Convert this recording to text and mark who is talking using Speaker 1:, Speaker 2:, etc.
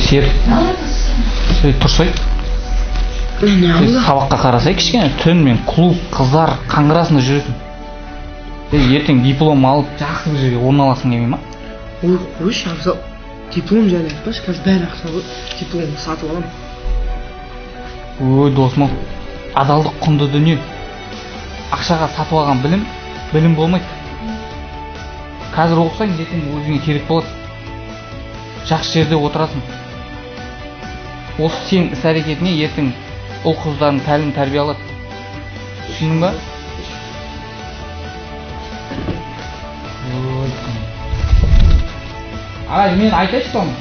Speaker 1: серік тұрсай сабаққа қарасай кішкене түн мен клуб қыздар қаңғырасында жүретін. Ертең диплом алып жақсы бір жерге орналасың келмей ма?
Speaker 2: Ой қойшы абзал, диплом жайлы айтпашы, қазір бәрі ақша ғой, дипломды сатып аламын.
Speaker 1: Ой досым, адалдық құнды дүние. Ақшаға сатып алған білім болмайды. Қазір оқысаң ертең өзіңе керек болады. Жақсы жерде отырасың. Осы сен іс әрекетіне ертең ұл қыздардың тәлім тәрбие алады. Түсіндің ба? Ағай, мен айтайын соны.